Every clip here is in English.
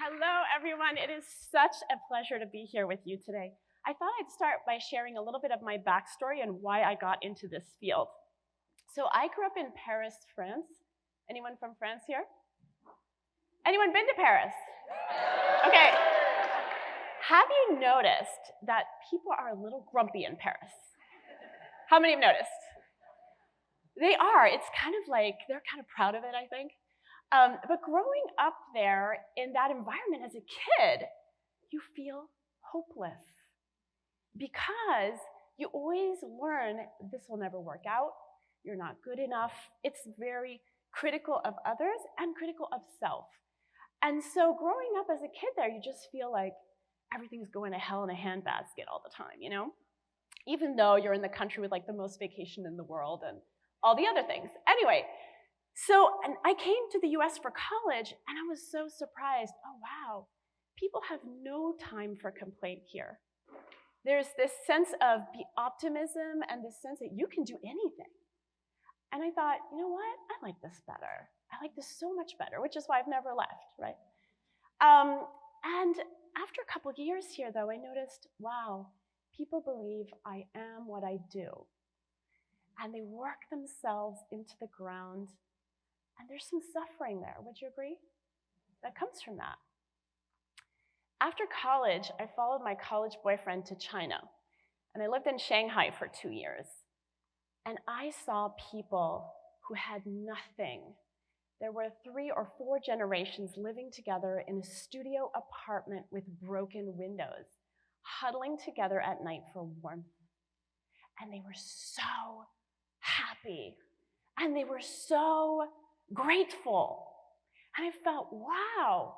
Hello, everyone. It is such a pleasure to be here with you today. I thought I'd start by sharing a little bit of my backstory and why I got into this field. So I grew up in Paris, France. Anyone from France here? Anyone been to Paris? Okay. Have you noticed that people are a little grumpy in Paris? How many have noticed? They are. It's kind of like, they're kind of proud of it, I think. But growing up there in that environment as a kid, you feel hopeless because you always learn this will never work out, you're not good enough. It's very critical of others and critical of self. And so growing up as a kid there, you just feel like everything's going to hell in a handbasket all the time, you know? Even though you're in the country with like the most vacation in the world and all the other things. Anyway, and I came to the US for college and I was so surprised. Oh, wow, people have no time for complaint here. There's this sense of optimism and this sense that you can do anything. And I thought, you know what? I like this better. I like this so much better, which is why I've never left, right? And after a couple of years here, though, I noticed, wow, people believe I am what I do. And they work themselves into the ground. And there's some suffering there. Would you agree? That comes from that. After college, I followed my college boyfriend to China. And I lived in Shanghai for 2 years. And I saw people who had nothing. There were 3 or 4 generations living together in a studio apartment with broken windows, huddling together at night for warmth. And they were so happy. And they were so grateful. And I felt, wow,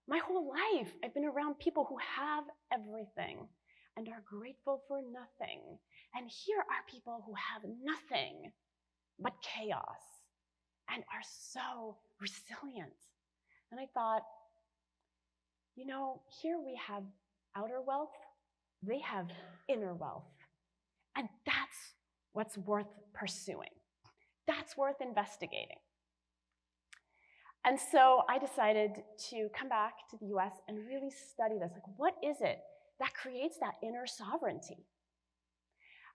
my whole life I've been around people who have everything and are grateful for nothing. And here are people who have nothing but chaos and are so resilient. And I thought, you know, here we have outer wealth, they have inner wealth. And that's what's worth pursuing. That's worth investigating. And so I decided to come back to the US and really study this. Like, what is it that creates that inner sovereignty?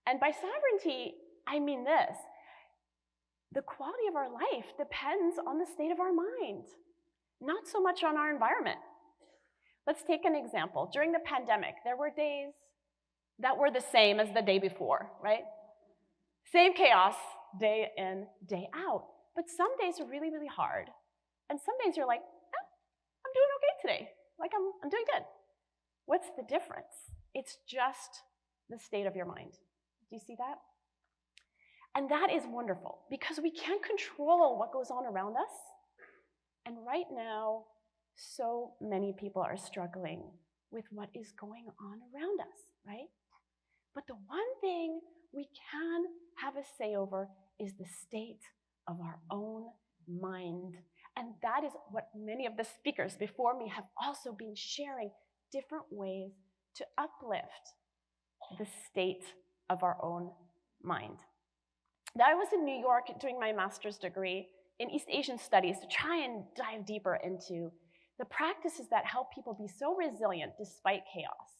And by sovereignty, I mean this. The quality of our life depends on the state of our mind, not so much on our environment. Let's take an example. During the pandemic, there were days that were the same as the day before, right? Same chaos, day in, day out. But some days are really, really hard. And some days you're like, oh, I'm doing okay today. Like, I'm doing good. What's the difference? It's just the state of your mind. Do you see that? And that is wonderful because we can't control what goes on around us. And right now, so many people are struggling with what is going on around us, right? But the one thing we can have a say over is the state of our own mind. And that is what many of the speakers before me have also been sharing, different ways to uplift the state of our own mind. Now, I was in New York doing my master's degree in East Asian studies to try and dive deeper into the practices that help people be so resilient despite chaos.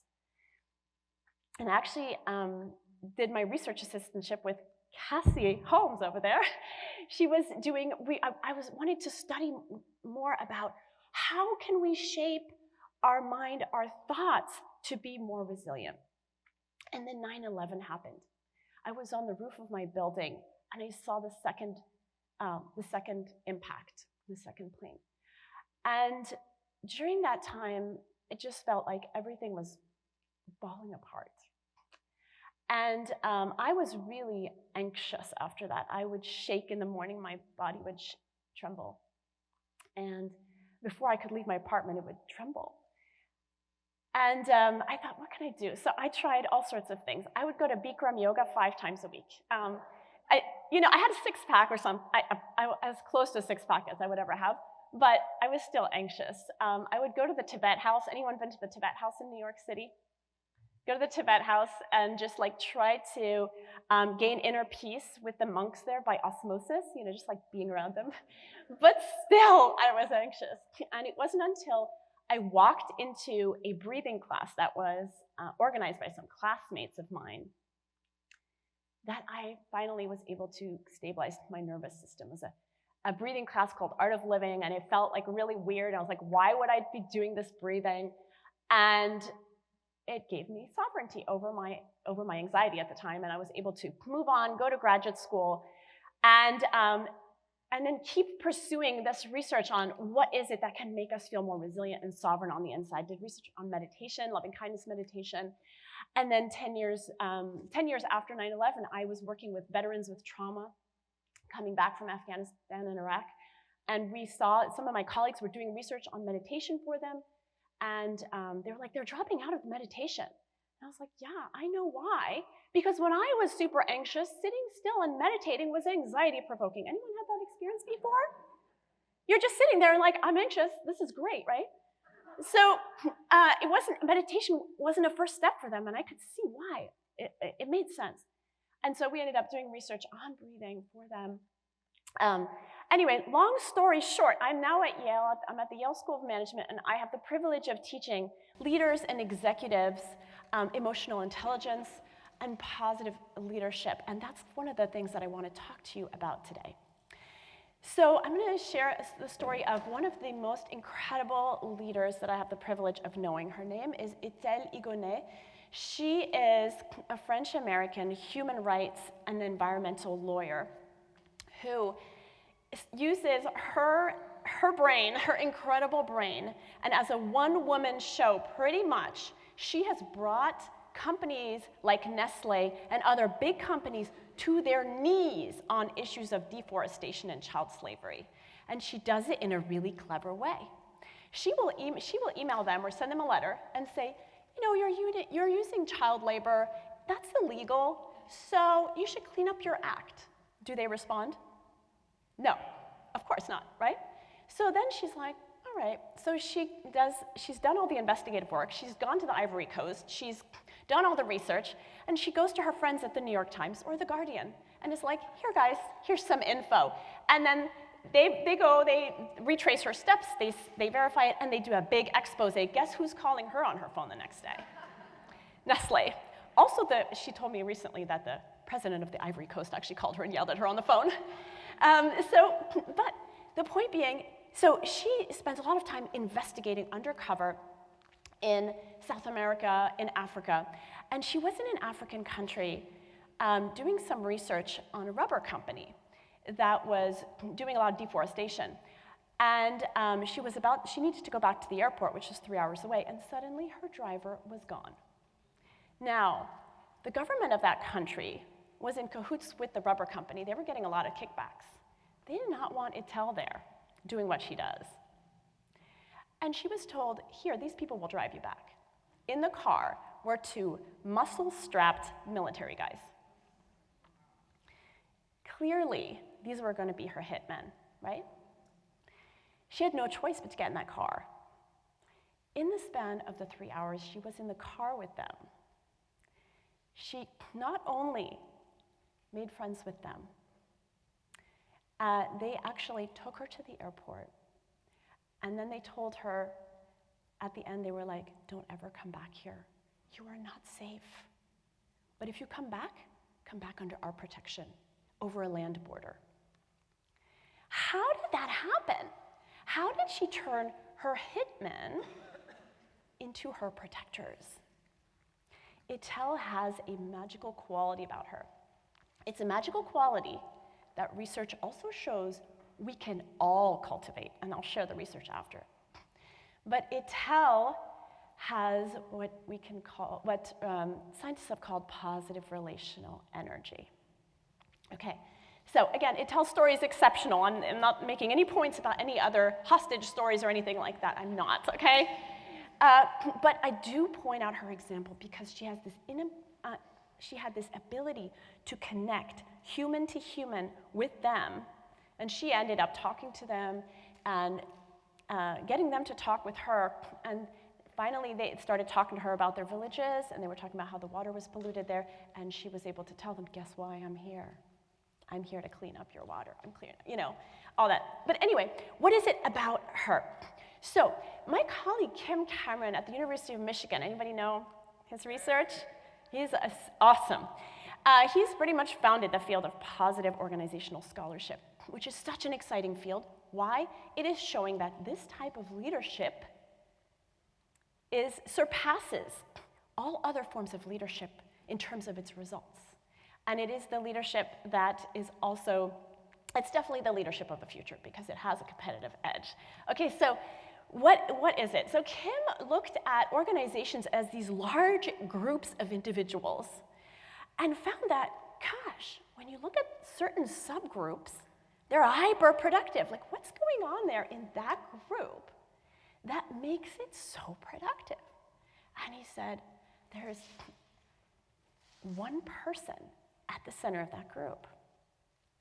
And actually did my research assistantship with Cassie Holmes over there. She was doing, I was wanting to study more about how can we shape our mind, our thoughts to be more resilient. And then 9/11 happened. I was on the roof of my building and I saw the second impact, the second plane. And during that time, it just felt like everything was falling apart. And I was really anxious after that. I would shake in the morning, my body would tremble. And before I could leave my apartment, it would tremble. And I thought, what can I do? So I tried all sorts of things. I would go to Bikram yoga 5 times a week. I had a 6-pack or something. I was as close to a 6-pack as I would ever have, but I was still anxious. I would go to the Tibet house. Anyone been to the Tibet house in New York City? Go to the Tibet house and just like try to gain inner peace with the monks there by osmosis, just like being around them. But still, I was anxious. And it wasn't until I walked into a breathing class that was organized by some classmates of mine, that I finally was able to stabilize my nervous system. It was a breathing class called Art of Living, and it felt like really weird. I was like, why would I be doing this breathing? And it gave me sovereignty over my anxiety at the time, and I was able to move on, go to graduate school, and then keep pursuing this research on what is it that can make us feel more resilient and sovereign on the inside. Did research on meditation, loving kindness meditation. And then 10 years after 9/11, I was working with veterans with trauma coming back from Afghanistan and Iraq. And we saw some of my colleagues were doing research on meditation for them. And they were like, they're dropping out of meditation. And I was like, yeah, I know why. Because when I was super anxious, sitting still and meditating was anxiety provoking. Anyone had that experience before? You're just sitting there and like, I'm anxious. This is great, right? So meditation wasn't a first step for them, and I could see why. It made sense. And so we ended up doing research on breathing for them. Anyway, long story short, I'm now at Yale. I'm at the Yale School of Management, and I have the privilege of teaching leaders and executives emotional intelligence and positive leadership. And that's one of the things that I want to talk to you about today. So I'm going to share the story of one of the most incredible leaders that I have the privilege of knowing. Her name is Ethel Igonet. She is a French-American human rights and environmental lawyer who uses her brain, her incredible brain, and as a one-woman show, pretty much, she has brought companies like Nestle and other big companies to their knees on issues of deforestation and child slavery. And she does it in a really clever way. She will email them or send them a letter and say, you know, you're using child labor, that's illegal, so you should clean up your act. Do they respond? No, of course not, right? So then she's like, all right, so she's done all the investigative work, she's gone to the Ivory Coast, she's done all the research, and she goes to her friends at the New York Times or the Guardian, and is like, here guys, here's some info. And then they retrace her steps, they verify it, and they do a big expose. Guess who's calling her on her phone the next day? Nestle. Also, she told me recently that the president of the Ivory Coast actually called her and yelled at her on the phone. But the point being, so she spends a lot of time investigating undercover in South America, in Africa, and she was in an African country doing some research on a rubber company that was doing a lot of deforestation. And she needed to go back to the airport, which is 3 hours away, and suddenly her driver was gone. Now, the government of that country was in cahoots with the rubber company. They were getting a lot of kickbacks. They did not want Ethel there doing what she does. And she was told, here, these people will drive you back. In the car were two muscle-strapped military guys. Clearly, these were going to be her hitmen, right? She had no choice but to get in that car. In the span of the 3 hours she was in the car with them, she not only made friends with them, they actually took her to the airport, and then they told her, at the end, they were like, don't ever come back here. You are not safe. But if you come back under our protection, over a land border. How did that happen? How did she turn her hitmen into her protectors? Ethel has a magical quality about her. It's a magical quality that research also shows we can all cultivate, and I'll share the research after. But Ethel has what scientists have called positive relational energy. Okay, so again, Ethel's story is exceptional. I'm not making any points about any other hostage stories or anything like that. I'm not, okay? But I do point out her example because she has she had this ability to connect human to human with them, and she ended up talking to them and getting them to talk with her, and finally they started talking to her about their villages, and they were talking about how the water was polluted there, and she was able to tell them, guess why I'm here? I'm here to clean up your water. I'm clearing, all that. But anyway, what is it about her? So my colleague Kim Cameron at the University of Michigan, anybody know his research? He's awesome. He's pretty much founded the field of positive organizational scholarship, which is such an exciting field. Why? It is showing that this type of leadership surpasses all other forms of leadership in terms of its results. And it is the leadership that is also, it's definitely the leadership of the future because it has a competitive edge. Okay, so what is it? So Kim looked at organizations as these large groups of individuals and found that, gosh, when you look at certain subgroups, they're hyper-productive. Like, what's going on there in that group that makes it so productive? And he said, there's one person at the center of that group.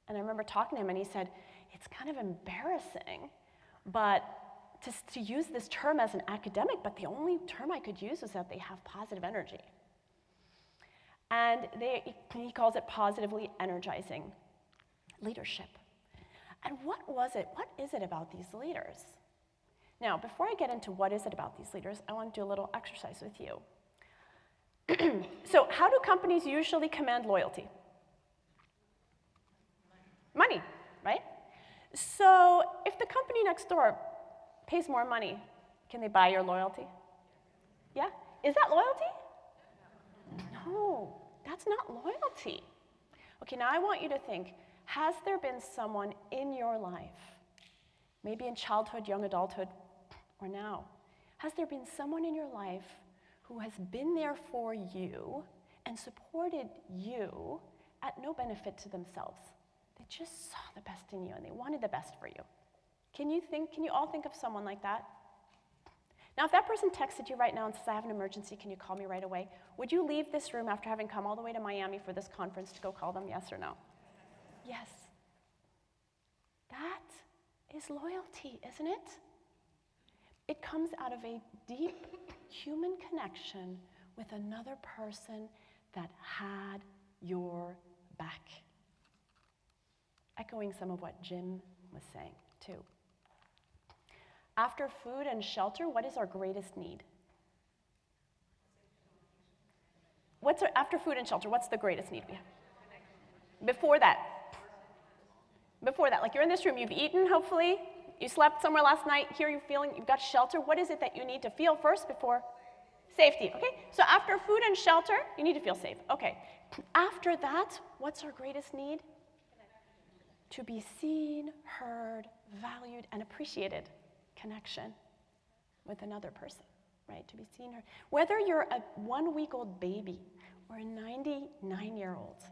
And I remember talking to him, and he said, it's kind of embarrassing, but to use this term as an academic, but the only term I could use is that they have positive energy. And he calls it positively energizing leadership. And what is it about these leaders? Now, before I get into what is it about these leaders, I want to do a little exercise with you. So how do companies usually command loyalty? Money, right? So if the company next door pays more money, can they buy your loyalty? Yeah? Is that loyalty? No, that's not loyalty. Okay, now I want you to think, has there been someone in your life, maybe in childhood, young adulthood, or now, has there been someone in your life who has been there for you and supported you at no benefit to themselves? They just saw the best in you and they wanted the best for you. Can you all think of someone like that? Now, if that person texted you right now and says, I have an emergency, can you call me right away? Would you leave this room after having come all the way to Miami for this conference to go call them, yes or no? Yes. That is loyalty, isn't it? It comes out of a deep human connection with another person that had your back. Echoing some of what Jim was saying, too. After food and shelter, what is our greatest need? After food and shelter, what's the greatest need we have? Before that, like you're in this room, you've eaten, hopefully, you slept somewhere last night, here you're feeling, you've got shelter. What is it that you need to feel first before? Safety, okay? So after food and shelter, you need to feel safe. Okay, after that, what's our greatest need? To be seen, heard, valued, and appreciated. Connection with another person, right? To be seen, heard. Whether you're a 1-week-old baby or a 99-year-old,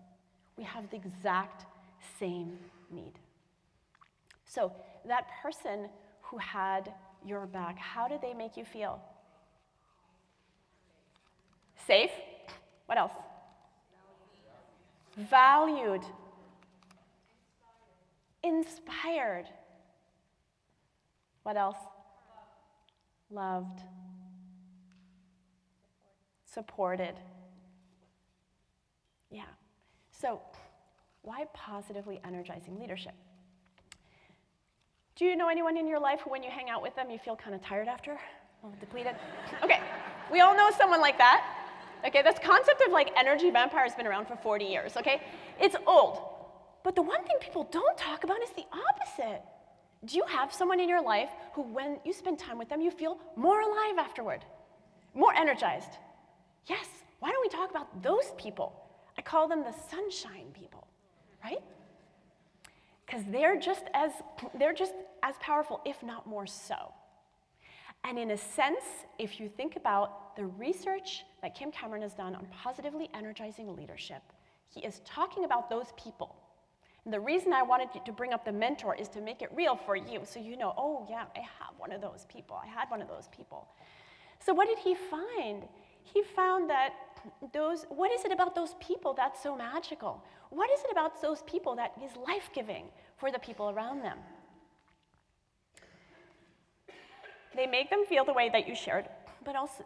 we have the exact same need. So that person who had your back, how did they make you feel? Safe. What else? Valued. Inspired. What else? Loved. Supported. Yeah. So, why positively energizing leadership? Do you know anyone in your life who, when you hang out with them, you feel kind of tired after? A little depleted? Okay, we all know someone like that. Okay, this concept of like energy vampire has been around for 40 years, okay? It's old. But the one thing people don't talk about is the opposite. Do you have someone in your life who, when you spend time with them, you feel more alive afterward, more energized? Yes, why don't we talk about those people? I call them the sunshine people, right? Because they're just as powerful, if not more so. And in a sense, if you think about the research that Kim Cameron has done on positively energizing leadership, he is talking about those people. And the reason I wanted to bring up the mentor is to make it real for you, so you know, oh yeah, I have one of those people. I had one of those people. So what did he find? He found that what is it about those people that's so magical? What is it about those people that is life-giving for the people around them? They make them feel the way that you shared, but also,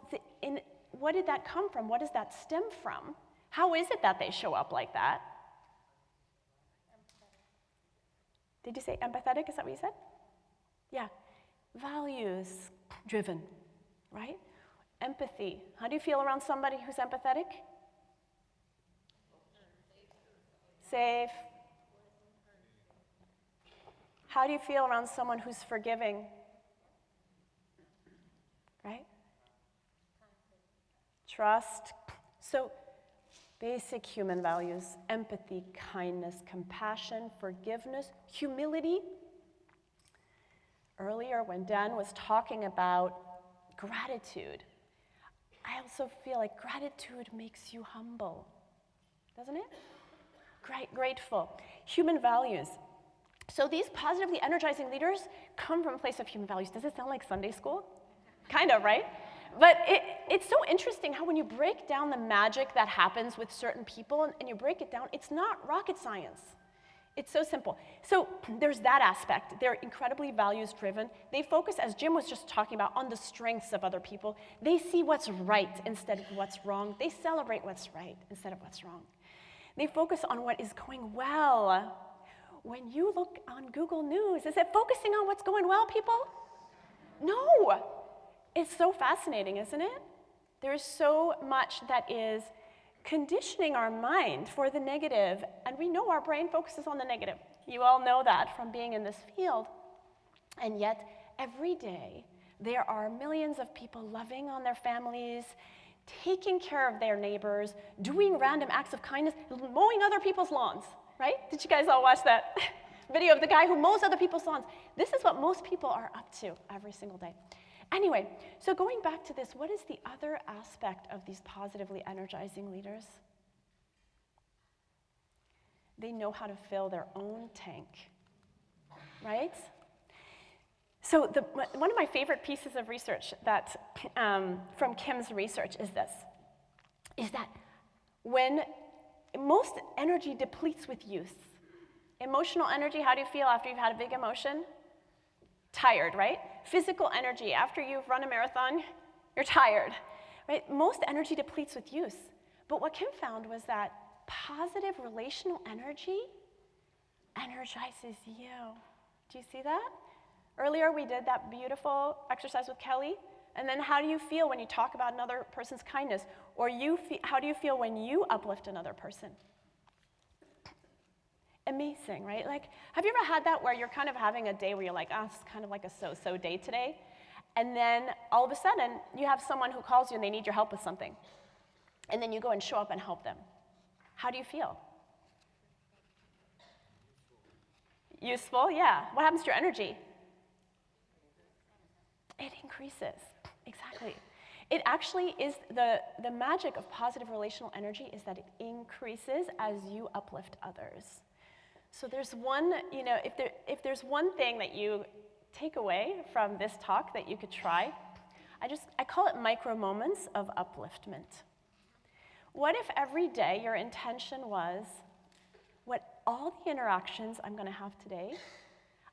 what did that come from? What does that stem from? How is it that they show up like that? Did you say empathetic? Is that what you said? Yeah. Values driven, right? Empathy. How do you feel around somebody who's empathetic? Safe. How do you feel around someone who's forgiving? Right? Trust. So, basic human values: empathy, kindness, compassion, forgiveness, humility. Earlier, when Dan was talking about gratitude, I also feel like gratitude makes you humble, doesn't it? Grateful. Human values. So these positively energizing leaders come from a place of human values. Does it sound like Sunday school? Kind of, right? But it's so interesting how when you break down the magic that happens with certain people and you break it down, it's not rocket science. It's so simple. So there's that aspect. They're incredibly values-driven. They focus, as Jim was just talking about, on the strengths of other people. They see what's right instead of what's wrong. They celebrate what's right instead of what's wrong. They focus on what is going well. When you look on Google News, is it focusing on what's going well, people? No. It's so fascinating, isn't it? There's so much that is conditioning our mind for the negative, and we know our brain focuses on the negative. You all know that from being in this field. And yet, every day, there are millions of people loving on their families, taking care of their neighbors, doing random acts of kindness, mowing other people's lawns, right? Did you guys all watch that video of the guy who mows other people's lawns? This is what most people are up to every single day. Anyway, so going back to this, what is the other aspect of these positively energizing leaders? They know how to fill their own tank, right? So one of my favorite pieces of research that, from Kim's research is this, is that when most energy depletes with use. Emotional energy, how do you feel after you've had a big emotion? Tired, right? Physical energy, after you've run a marathon, you're tired, right? Most energy depletes with use. But what Kim found was that positive relational energy energizes you. Do you see that? Earlier we did that beautiful exercise with Kelly. And then how do you feel when you talk about another person's kindness? Or how do you feel when you uplift another person? Amazing, right? Like, have you ever had that where you're kind of having a day where you're like, oh, it's kind of like a so-so day today? And then all of a sudden, you have someone who calls you and they need your help with something. And then you go and show up and help them. How do you feel? Useful, yeah. What happens to your energy? It increases, exactly. It actually is the magic of positive relational energy is that it increases as you uplift others. So there's one, if there's one thing that you take away from this talk that you could try, I call it micro moments of upliftment. What if every day your intention was, what all the interactions I'm going to have today,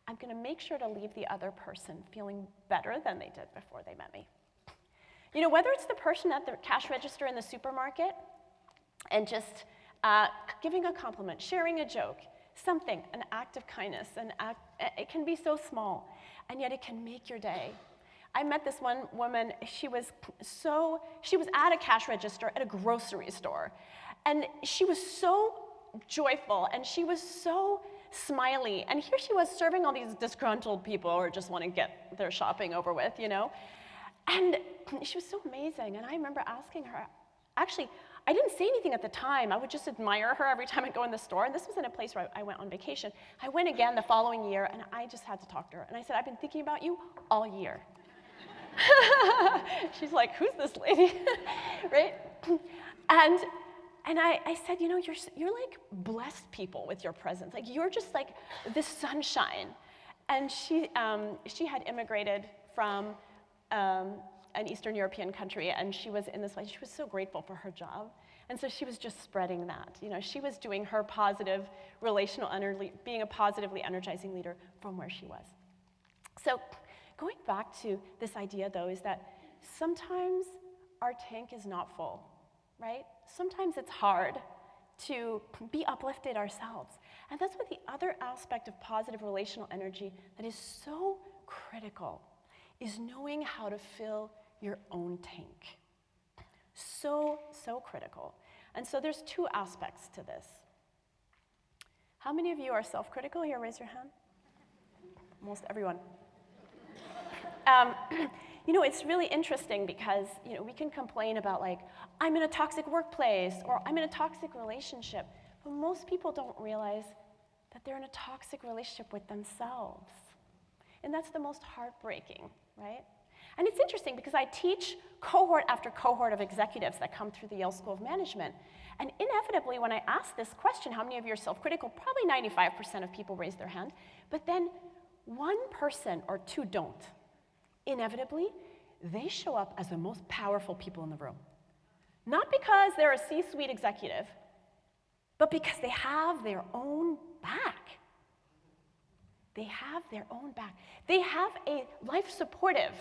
I'm going to make sure to leave the other person feeling better than they did before they met me. Whether it's the person at the cash register in the supermarket and just giving a compliment, sharing a joke, something, an act of kindness, it can be so small, and yet it can make your day. I met this one woman, she was at a cash register at a grocery store, and she was so joyful, and she was so smiley, and here she was serving all these disgruntled people who just want to get their shopping over with, and she was so amazing, and I remember asking her, actually, I didn't say anything at the time. I would just admire her every time I go in the store. And this was in a place where I went on vacation. I went again the following year, and I just had to talk to her. And I said, I've been thinking about you all year. She's like, who's this lady? Right? And I said, you're like blessed people with your presence. Like, you're just like the sunshine. And she had immigrated from an Eastern European country, and she was in this way. She was so grateful for her job, and so she was just spreading that. She was doing her positive relational energy, being a positively energizing leader from where she was. So going back to this idea, though, is that sometimes our tank is not full, right? Sometimes it's hard to be uplifted ourselves, and that's what the other aspect of positive relational energy that is so critical. is knowing how to fill your own tank. So, so critical. And so there's two aspects to this. How many of you are self-critical? Here, raise your hand. Almost everyone. It's really interesting because, we can complain about like, I'm in a toxic workplace or I'm in a toxic relationship, but most people don't realize that they're in a toxic relationship with themselves. And that's the most heartbreaking, right? And it's interesting because I teach cohort after cohort of executives that come through the Yale School of Management. And inevitably, when I ask this question, how many of you are self-critical? Probably 95% of people raise their hand. But then 1% or 2 don't. Inevitably, they show up as the most powerful people in the room. Not because they're a C-suite executive, but because they have their own back. They have their own back. They have a life-supportive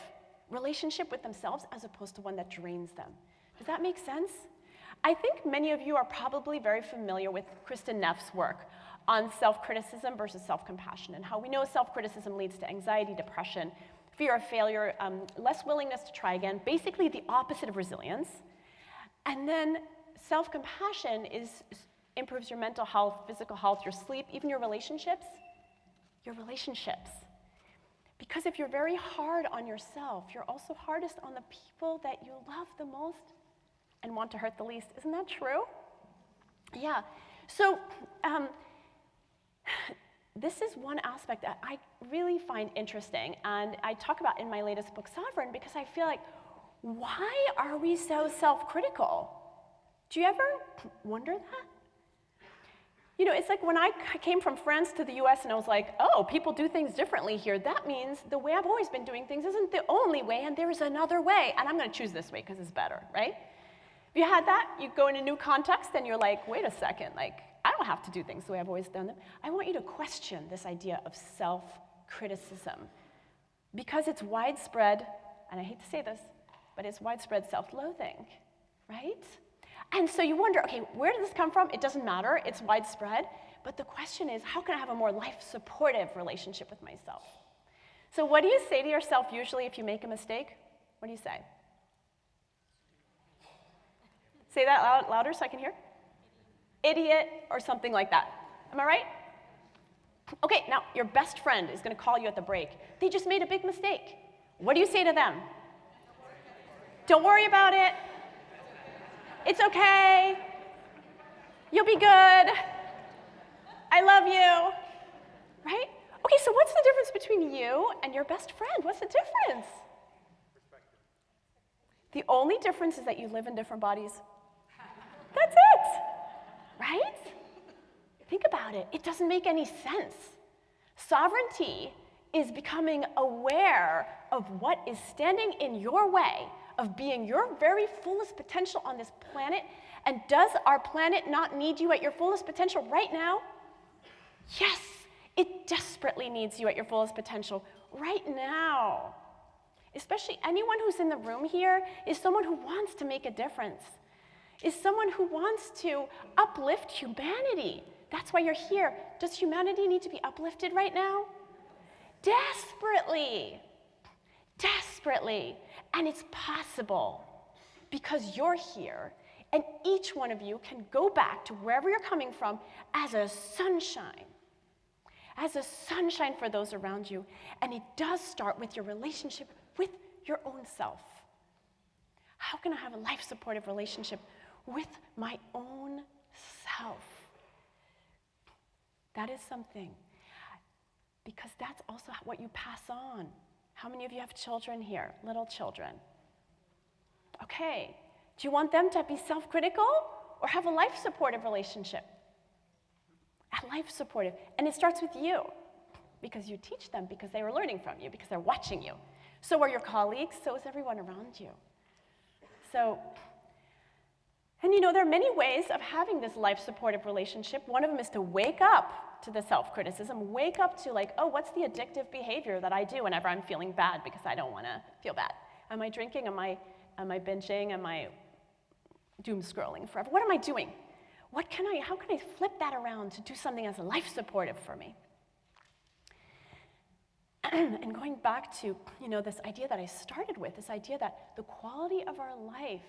relationship with themselves as opposed to one that drains them. Does that make sense? I think many of you are probably very familiar with Kristin Neff's work on self-criticism versus self-compassion and how we know self-criticism leads to anxiety, depression, fear of failure, less willingness to try again, basically the opposite of resilience. And then self-compassion improves your mental health, physical health, your sleep, even your relationships. Because if you're very hard on yourself, you're also hardest on the people that you love the most and want to hurt the least. Isn't that true? Yeah. So this is one aspect that I really find interesting, and I talk about in my latest book, Sovereign, because I feel like, why are we so self-critical? Do you ever wonder that? It's like when I came from France to the US and I was like, oh, people do things differently here. That means the way I've always been doing things isn't the only way, and there is another way, and I'm going to choose this way because it's better, right? If you had that, you go in a new context and you're like, wait a second, like, I don't have to do things the way I've always done them. I want you to question this idea of self-criticism because it's widespread, and I hate to say this, but it's widespread self-loathing, right? And so you wonder, okay, where did this come from? It doesn't matter, it's widespread, but the question is, how can I have a more life-supportive relationship with myself? So what do you say to yourself usually if you make a mistake? What do you say? Say that louder so I can hear. Idiot, or something like that. Am I right? Okay, now your best friend is going to call you at the break. They just made a big mistake. What do you say to them? Don't worry about it. It's okay. You'll be good. I love you. Right? Okay, so what's the difference between you and your best friend? What's the difference? Perspective. The only difference is that you live in different bodies. That's it. Right? Think about it. It doesn't make any sense. Sovereignty is becoming aware of what is standing in your way of being your very fullest potential on this planet. And does our planet not need you at your fullest potential right now? Yes, it desperately needs you at your fullest potential right now. Especially anyone who's in the room here is someone who wants to make a difference, is someone who wants to uplift humanity. That's why you're here. Does humanity need to be uplifted right now? Desperately. Desperately. And it's possible because you're here, and each one of you can go back to wherever you're coming from as a sunshine for those around you. And it does start with your relationship with your own self. How can I have a life-supportive relationship with my own self? That is something, because that's also what you pass on. How many of you have children here, little children? Okay, do you want them to be self-critical or have a life-supportive relationship? A life-supportive, and it starts with you, because you teach them, because they are learning from you, because they're watching you. So are your colleagues, so is everyone around you. So, and there are many ways of having this life-supportive relationship. One of them is to wake up to the self-criticism, wake up to like, oh, what's the addictive behavior that I do whenever I'm feeling bad because I don't want to feel bad? Am I drinking? Am I binging? Am I doom scrolling forever? What am I doing? How can I flip that around to do something that's life-supportive for me? And going back to, this idea that I started with, this idea that the quality of our life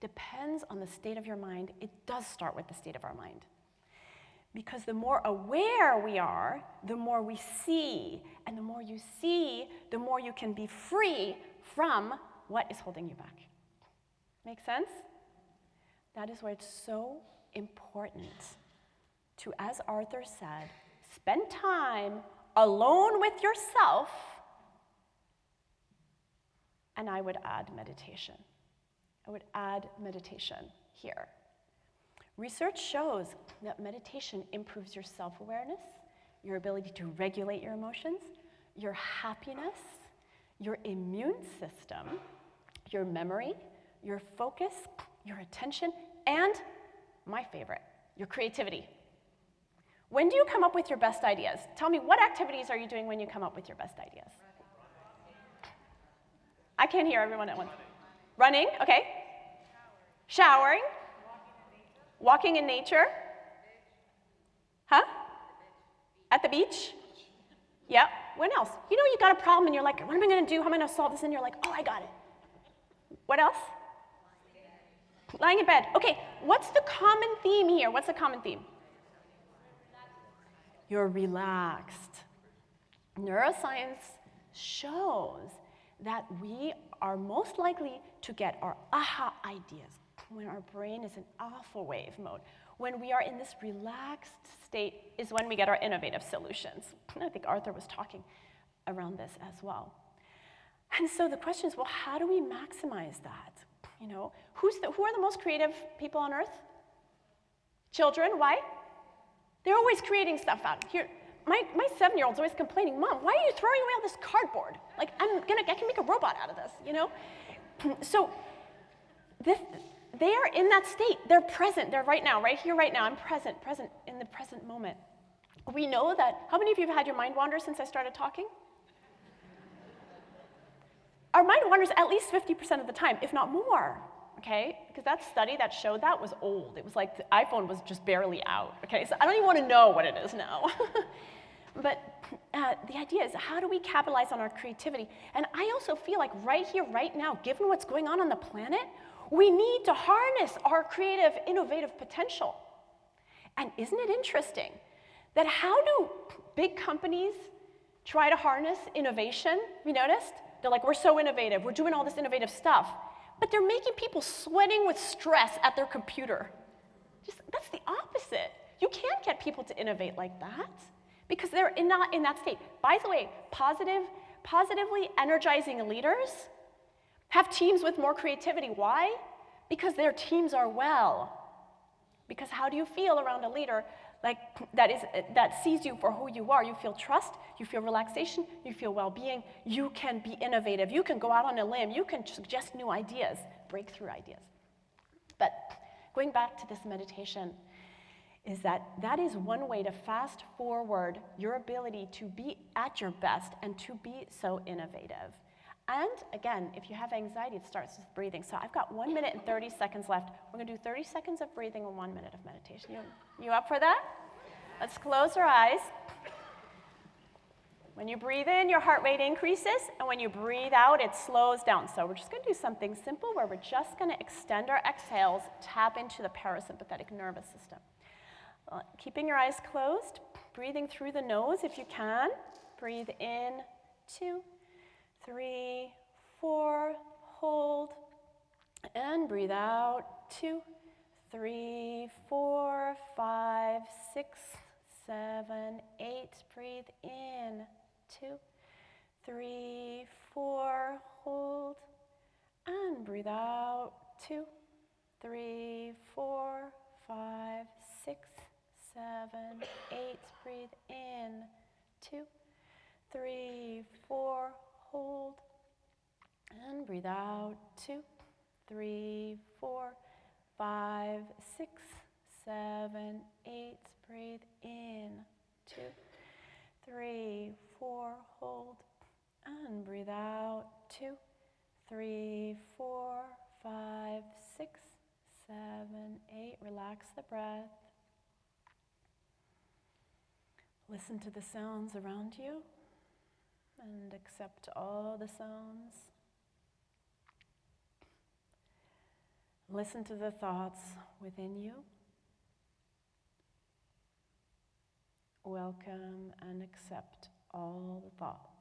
depends on the state of your mind, it does start with the state of our mind. Because the more aware we are, the more we see. And the more you see, the more you can be free from what is holding you back. Make sense? That is why it's so important to, as Arthur said, spend time alone with yourself, and I would add meditation. I would add meditation here. Research shows that meditation improves your self-awareness, your ability to regulate your emotions, your happiness, your immune system, your memory, your focus, your attention, and my favorite, your creativity. When do you come up with your best ideas? Tell me, what activities are you doing when you come up with your best ideas? I can't hear everyone at once. Running, okay. Showering. Walking in nature. Huh? At the beach? Yeah. When else? You got a problem and you're like, what am I going to do? How am I going to solve this? And you're like, oh, I got it. What else? Lying in bed. Okay, what's the common theme here? What's the common theme? You're relaxed. Neuroscience shows that we are most likely to get our aha ideas when our brain is in alpha wave mode. When we are in this relaxed state is when we get our innovative solutions. I think Arthur was talking around this as well. And so the question is, well, how do we maximize that? Who are the most creative people on earth? Children. Why? They're always creating stuff out. Here, my 7-year-old's always complaining, Mom, why are you throwing away all this cardboard? Like, I can make a robot out of this, So they are in that state. They're present. They're right now, right here, right now. I'm present in the present moment. We know that, how many of you have had your mind wander since I started talking? Our mind wanders at least 50% of the time, if not more, okay? Because that study that showed that was old. It was like the iPhone was just barely out, okay? So I don't even want to know what it is now. But the idea is, how do we capitalize on our creativity? And I also feel like right here, right now, given what's going on the planet, we need to harness our creative, innovative potential. And isn't it interesting that how do big companies try to harness innovation? You noticed? They're like, we're so innovative. We're doing all this innovative stuff. But they're making people sweating with stress at their computer. That's the opposite. You can't get people to innovate like that because they're not in that state. By the way, positively energizing leaders have teams with more creativity. Why? Because their teams are well. Because how do you feel around a leader that sees you for who you are? You feel trust, you feel relaxation, you feel well-being, you can be innovative, you can go out on a limb, you can suggest new ideas, breakthrough ideas. But going back to this meditation, is that is one way to fast forward your ability to be at your best and to be so innovative. And again, if you have anxiety, it starts with breathing. So I've got 1 minute and 30 seconds left. We're going to do 30 seconds of breathing and 1 minute of meditation. You up for that? Let's close our eyes. When you breathe in, your heart rate increases, and when you breathe out, it slows down. So we're just going to do something simple where we're just going to extend our exhales, tap into the parasympathetic nervous system. Keeping your eyes closed, breathing through the nose if you can. Breathe in, 2, 3, 4, hold, and breathe out, 2, 3, 4, 5, 6, 7, 8, breathe in, 2, 3, 4, hold, and breathe out, 2, 3, 4, 5, 6, 7, 8, breathe in, 2, 3, 4, hold, and breathe out, 2, 3, 4, 5, 6, 7, 8, breathe in, 2, 3, 4, hold, and breathe out, 2, 3, 4, 5, 6, 7, 8, relax the breath. Listen to the sounds around you. And accept all the sounds. Listen to the thoughts within you. Welcome and accept all the thoughts.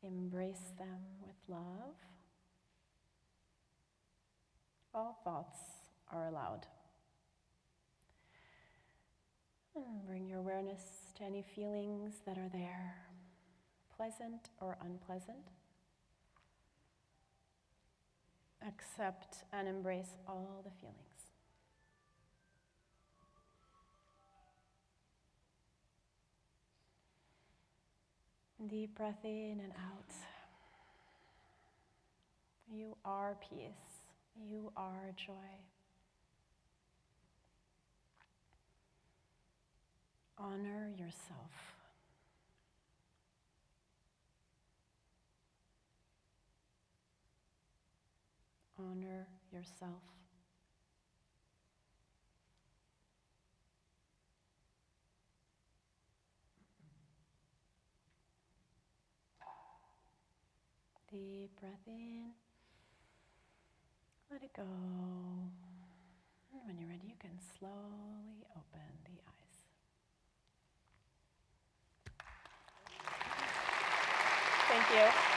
Embrace them with love. All thoughts are allowed. And bring your awareness to any feelings that are there, pleasant or unpleasant. Accept and embrace all the feelings. Deep breath in and out. You are peace. You are joy. Honor yourself. Honor yourself. Deep breath in. Let it go. And when you're ready, you can slowly open the eyes. Thank you.